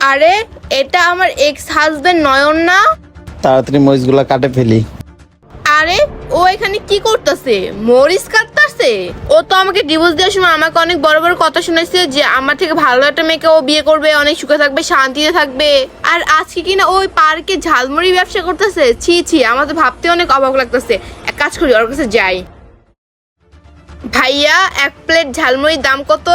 আরে এটা আমার এক্স হাজবেন্ড নয়ন না? তাড়াতাড়ি মরিচগুলা কাটে ফেলি। আরে ও এখানে কি করতেছে? মরিচ কাটতেছে? ও তো আমাকে ডিভোর্স দেওয়ার সময় আমাকে অনেক বড় বড় কথা শুনাইছে যে আমার থেকে ভালো একটা মেয়েকে ও বিয়ে করবে, অনেক সুখে থাকবে, শান্তিতে থাকবে। আর আজকে কিনা ওই পার্কে ঝালমুড়ি ব্যবসা করতেছে। ছি ছি, আমার তো ভাবতে অনেক অবাক লাগতেছে। এক কাজ করি, ওর কাছে যাই। ভাইয়া, এক প্লেট ঝালমুড়ির দাম কত?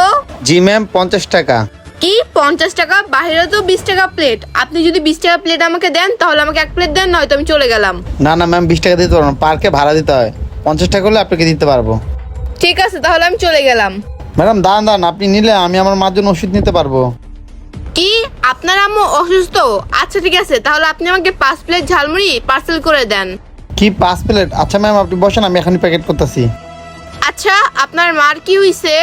জি ম্যাম, 50 টাকা। কি 50 টাকা? বাইরে তো 20 টাকা প্লেট। আপনি যদি 20 টাকা প্লেট আমাকে দেন তাহলে আমাকে এক প্লেট দেন, নয়তো আমি চলে গেলাম। না না ম্যাম, 20 টাকা দিতে পারবো না, পার্কে ভাড়া দিতে হয়। 50 টাকা হলে আপনাকে দিতে পারবো। ঠিক আছে, তাহলে আমি চলে গেলাম। ম্যাডাম দাঁড়ান দাঁড়ান, আপনি নিলে আমি আমার মার জন্য ওষুধ নিতে পারবো। কি, আপনার আম্মু অসুস্থ? আচ্ছা ঠিক আছে, তাহলে আপনি আমাকে 5 প্লেট ঝালমুড়ি পার্সেল করে দেন। কি 5 প্লেট? আচ্ছা ম্যাম আপনি বসেন, আমি এখনই প্যাকেট করতেছি। আচ্ছা, আপনার মার কি হইছে?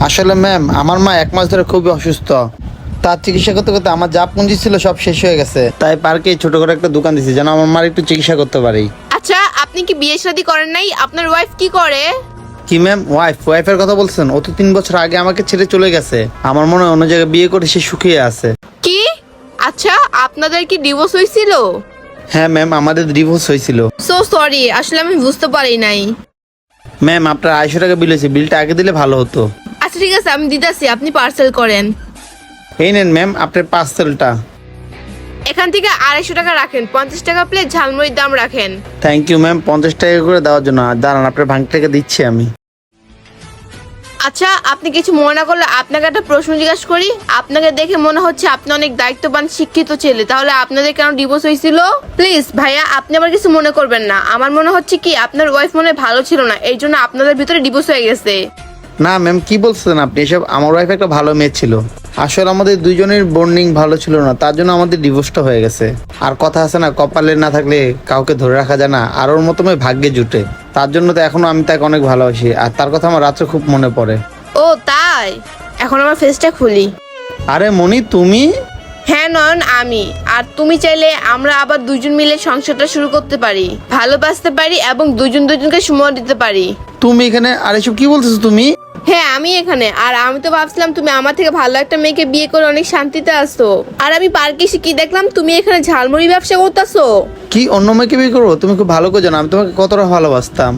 আসলে ম্যাম আমার মা 1 মাস ধরে খুবই অসুস্থ। তার চিকিৎসা করতে করতে আমার যা পুঁজি ছিল সব শেষ হয়ে গেছে, তাই পার্কে ছোট করে একটা দোকান দিছি যেন আমার মার একটু চিকিৎসা করতে পারি। আচ্ছা, আপনি কি বিয়ে শাদী করেন নাই? আপনার ওয়াইফ কি করে? কি ম্যাম, ওয়াইফের কথা বলছেন? ও তো 3 বছর আগে আমাকে ছেড়ে চলে গেছে। আমার মনে হয় অন্য জায়গায় বিয়ে করে সে সুখী আছে। কি? আচ্ছা, আপনাদের কি ডিভোর্স হয়েছিল? হ্যাঁ ম্যাম, আমাদের ডিভোর্স হয়েছিল। সো সরি, আসলে আমি বুঝতে পারি নাই। ম্যাম আপনার 250 টাকা বিল হয়েছে, বিলটা আগে দিলে ভালো হতো। আচ্ছা ঠিক আছে, আমি দিতেছি, আপনি পার্সেল করেন। এই নেন ম্যাম আপনার পার্সেলটা। এখান থেকে 250 টাকা রাখেন, 50 টাকা প্লেট ঝালমুড়ির দাম রাখেন। থ্যাংক ইউ ম্যাম 50 টাকা করে দেওয়ার জন্য। আর দাঁড়ান আপনার ভাঙ টাকা দিচ্ছি আমি। আচ্ছা, আপনি কিছু মনে না করলে আপনাকে একটা প্রশ্ন জিজ্ঞাসা করি। আপনাকে দেখে মনে হচ্ছে আপনি অনেক দায়িত্ববান শিক্ষিত ছেলে, তাহলে আপনাদের কেন ডিভোর্স হয়েছিল? প্লিজ ভাইয়া, আপনি আবার কিছু মনে করবেন না। আমার মনে হচ্ছে কি আপনার ওয়াইফ মনে হয় ভালো ছিল না, এই জন্য আপনাদের ভিতরে ডিভোর্স হয়ে গেছে। না ম্যাম কি বলছেন আপনি এসব? আমার ওয়াইফ একটা ভালো মেয়ে ছিল। আসলে আমাদের দুইজনের বন্ডিং ভালো ছিল না, তার জন্য আমাদের ডিভোর্সটা হয়ে গেছে। আর কথা আছে না, কপালে না থাকলে কাউকে ধরে রাখা যায় না, আর ওর মতো মেয়ে ভাগ্যে জুটে। তার জন্য তো এখনো আমি তাকে অনেক ভালোবাসি, আর তার কথা আমার রাত্রে খুব মনে পড়ে। ও তাই? এখন আমার ফেসটা খুলি। আরে মনি তুমি? হ্যাঁ নয়ন, আমি। আর তুমি চাইলে আমরা আবার দুজন মিলে সংসারটা শুরু করতে পারি, ভালোবাসতে পারি এবং দুজন দুজনকে সময় দিতে পারি। তুমি এখানে? আর এসব কি বলতেছো তুমি? হ্যাঁ আমি এখানে। আর আমি তো ভাবছিলাম তুমি আমার থেকে ভালো একটা মেয়েকে বিয়ে করে অনেক শান্তিতে আসছো। আর আমি পার্কে এসে কি দেখলাম, তুমি এখানে ঝালমুড়ি ব্যবসা করতেছো। কি অন্য মেয়েকে বিয়ে করবো? তুমি খুব ভালো করে জানো আমি তোমাকে কতটা ভালোবাসতাম।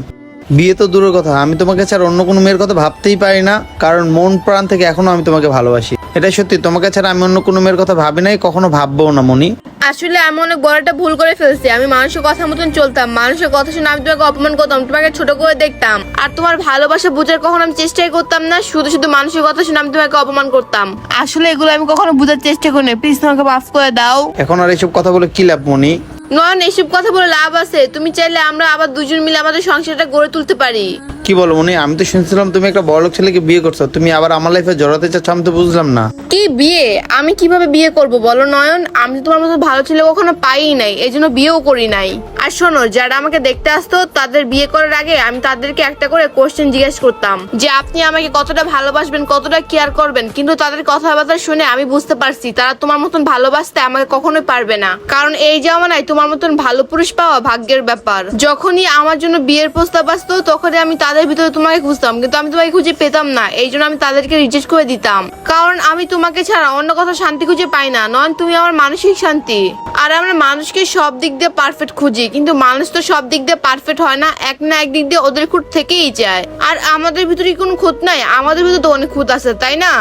বিয়ে তো দূরের কথা, আমি তোমাকে ছাড়া অন্য কোনো মেয়ের কথা ভাবতেই পারি না, কারণ মন প্রাণ থেকে এখনো আমি তোমাকে ভালোবাসি। এটা সত্যি, তোমাকে ছাড়া আমি অন্য কোনো মেয়ের কথা ভাবি নাই, কখনো ভাববো না মনি। আসলে আমি অনেক বড় একটা ভুল করে ফেলছি। আমি মানুষের কথা মতন চলতাম, মানুষের কথা শুনে আমি তোমাকে অপমান করতাম, তোমাকে ছোট করে দেখতাম। আর তোমার ভালোবাসা বোঝার কখনো আমি চেষ্টাই করতাম না, শুধু শুধু মানুষের কথা শুনে আমি তোমাকে অপমান করতাম। আসলে এগুলো আমি কখনো বোঝার চেষ্টা করি না। প্লিজ তোমাকে মাফ করে দাও। এখন আর এইসব কথা বলে কি লাভ মনি? নয়ন, এসব কথা বলে লাভ আছে? তুমি চাইলে আমরা আবার দুজন মিলে আমাদের সংসারটা গড়ে তুলতে পারি। কি বলো মনি? আমি তো শুনছিলাম তুমি একটা বড়লোক ছেলেকে বিয়ে করছো, তুমি আবার আমার লাইফে জড়াতে চাচ্ছ, আমি তো বুঝলাম না। কি বিয়ে? আমি কিভাবে বিয়ে করব বলো নয়ন? আমি তো তোমার মতো ভালো ছেলে কখনো পাই নাই, এই জন্য বিয়েও করি নাই। আর শোনো, যারা আমাকে দেখতে আসতো তাদের বিয়ে করার আগে আমি তাদেরকে একটা করে কোশ্চেন জিজ্ঞেস করতাম যে আপনি আমাকে কতটা ভালোবাসবেন, কতটা কেয়ার করবেন। কিন্তু তাদের কথাবার্তা শুনে আমি বুঝতে পারছি তারা তোমার মতন ভালোবাসতে আমাকে কখনোই পারবে না, কারণ এই জামানায় তোমার মতন ভালো পুরুষ পাওয়া ভাগ্যের ব্যাপার। যখনই আমার জন্য বিয়ের প্রস্তাব আসতো তখনই আমি তাদের ভিতরে তোমাকে খুঁজতাম, কিন্তু আমি তোমাকে খুঁজে পেতাম না, এই জন্য আমি তাদেরকে রিজেক্ট করে দিতাম। কারণ আমি তোমাকে ছাড়া অন্য কোথাও শান্তি খুঁজে পাই না। নয়ন, তুমি আমার মানসিক শান্তি। আর আমরা মানুষকে সব দিক দিয়ে পারফেক্ট খুঁজি, কিন্তু মানুষ তো সব দিক দিয়ে পারফেক্ট হয় না, এক না এক দিক দিয়ে ওদের খুঁত থেকেই যায়। আর আমাদের ভিতরে কোনো খুঁত নাই, আমাদের ভিতরে তো অনেক খুঁত আছে, তাই না?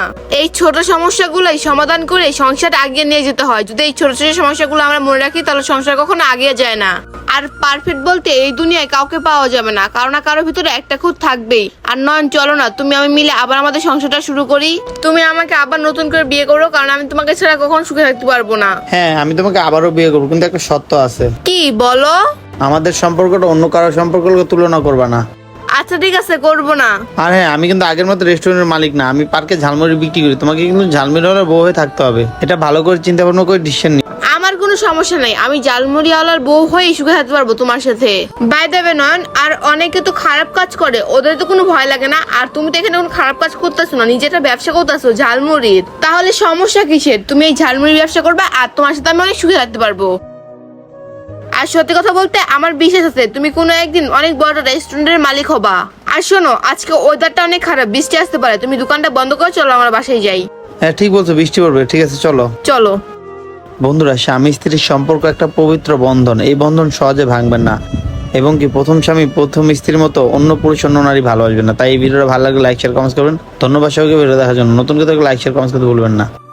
এই ছোট সমস্যাগুলোই সমাধান করে সংসারটা আগিয়ে নিয়ে যেতে হয়। যদি এই ছোট ছোট সমস্যাগুলো আমরা মনে রাখি তাহলে সংসার কখনো আগিয়ে যায় না। আর পারফেক্ট বলতে এই দুনিয়ায় কাউকে পাওয়া যাবে না, কারো না কারোর ভিতরে একটা খুঁত থাকবেই। আর নয়ন, চলো না তুমি আমি মিলে আবার আমাদের সংসারটা শুরু করি। তুমি আমাকে আবার নতুন করে বিয়ে করো, কারণ আমি তোমাকে ছাড়া কখনো সুখে থাকতে পারবো না। হ্যাঁ আমি তোমাকে আবারও বিয়ে করবো, কিন্তু একটা শর্ত আছে। কি বলো? আমাদের সম্পর্কটা অন্য কারোর সম্পর্ককে তুলনা করবা না। আচ্ছা ঠিক আছে, করবো না। আর হ্যাঁ, আমি কিন্তু আগের মতো রেস্টুরেন্টের মালিক না, আমি পার্কে ঝালমুড়ি বিক্রি করি। তোমাকে কিন্তু ঝালমুড়িওয়ালার বউ হয়ে থাকতে হবে, এটা ভালো করে চিন্তা ভাবনা করে ডিসিশন নি। আমার কোনো সমস্যা নাই, আমি ঝালমুড়িওয়ালার বউ হয়ে সুখে থাকতে পারবো তোমার সাথে। বাই দেবে নয়ন, আর অনেকে তো খারাপ কাজ করে, ওদের তো কোনো ভয় লাগে না। আর তুমি তো এখানে কোনো খারাপ কাজ করতেছো না, নিজে একটা ব্যবসা করতেছো ঝালমুড়ির, তাহলে সমস্যা কিসের? তুমি এই ঝালমুড়ির ব্যবসা করবে আর তোমার সাথে আমি অনেক সুখে থাকতে পারবো। আর সত্যি কথা বলতে আমার বিশ্বাস আছে তুমি কোনো একদিন অনেক বড় রেস্টুরেন্টের মালিক হবা। আর শোনো, আজকে ওয়েদারটা অনেক খারাপ, বৃষ্টি আসতে পারে, তুমি দোকানটা বন্ধ করে চলো আমরা বাসায় যাই। হ্যাঁ ঠিক বলছো, বৃষ্টি পড়বে। ঠিক আছে চলো। চলো। বন্ধুরা, স্বামী স্ত্রীর সম্পর্ক একটা পবিত্র বন্ধন, এই বন্ধন সহজে ভাঙবেন না। এবং কি প্রথম স্বামী প্রথম স্ত্রীর মতো অন্য পুরুষ অন্য নারী ভালোবাসবেন না। তাই এই ভিডিওটা ভালো লাগলে লাইক শেয়ার কমেন্টস করবেন। ধন্যবাদ সবাইকে ভিডিও দেখার জন্য। নতুন কেউ লাইক শেয়ার কমেন্টস করতে ভুলবেন না।